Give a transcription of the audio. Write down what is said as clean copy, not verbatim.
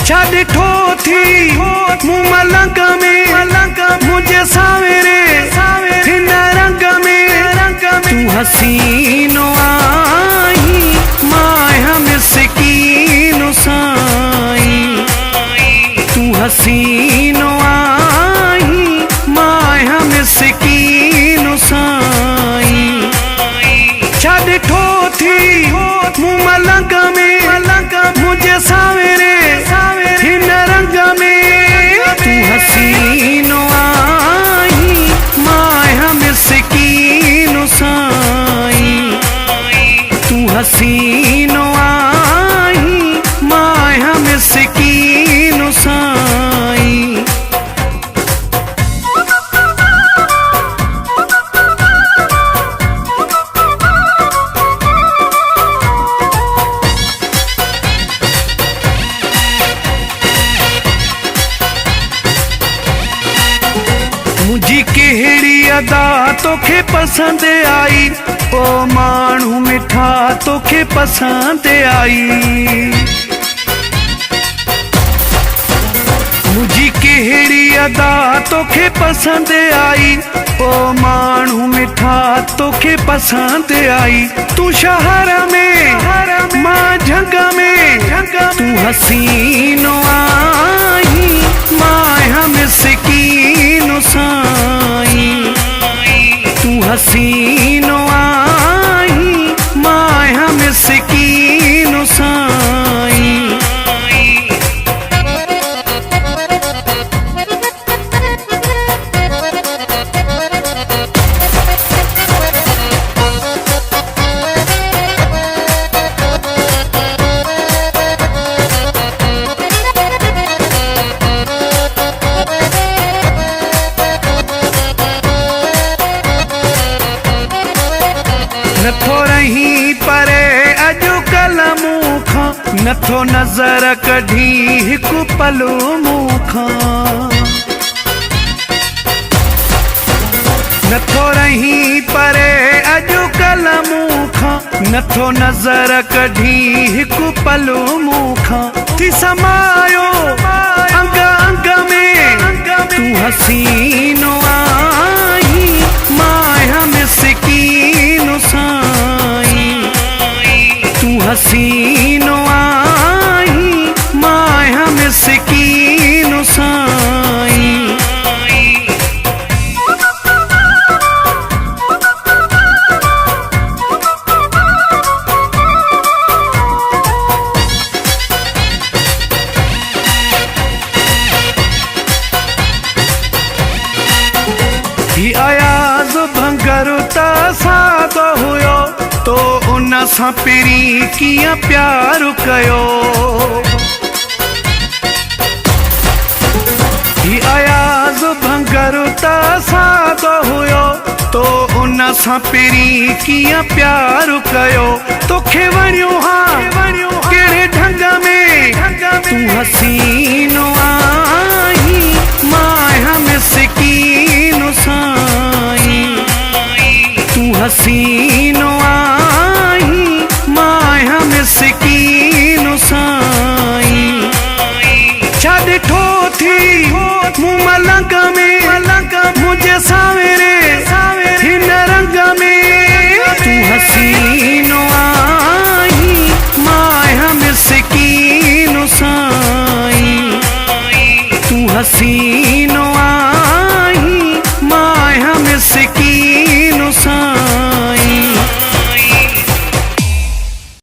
छा ॾिठो थी मूं मलंग में मुंहिंजे सावेरे हिन रंग में तूं हसीनो आई मां मिस्कीनो साईं तूं हसीनो आई मां मिस्कीनो साईं छा ॾिठो थी मूं मलंग में मुंहिंजे सावेरे हिन रंग में तूं हसीनो आई मां मिस्कीनो साईं तूं हसीनो आई मां मिस्कीनो साईं मुझी कहिड़ी अदा तोखे पसंद आई ओ माण्हू मिठा तोखे पसंद आई मुझी कहिड़ी अदा तोखे पसंद आई ओ माण्हू मिठा तोखे पसंद आई तूं शहर में मां झंग में तूं हसीनो आई मां मिस्कीनो साईं तूं हसीनो आई मां मिस्कीनो साईं नथो रही परे अॼुकल्ह मूंखां नथो नज़र कढी हिकु पल मूंखां नथो रही परे अॼुकल्ह मूंखां नथो नज़र कढी हिकु पल मूंखां थी समायो अंग अंग में तूं हसीनो आई मां मिस्कीनो साईं तूं हसीनो आई मां मिस्कीनो साईं ही अयाज़ भंगर त सादो हुयो तो उन सां पहिरीं कीअं प्यार कयो ही अयाज़ भंगर त सादो हुयो तो उन सां पहिरीं कीअं प्यार कयो तोखे वणियो हा कहिड़े ढंग में तूं हसी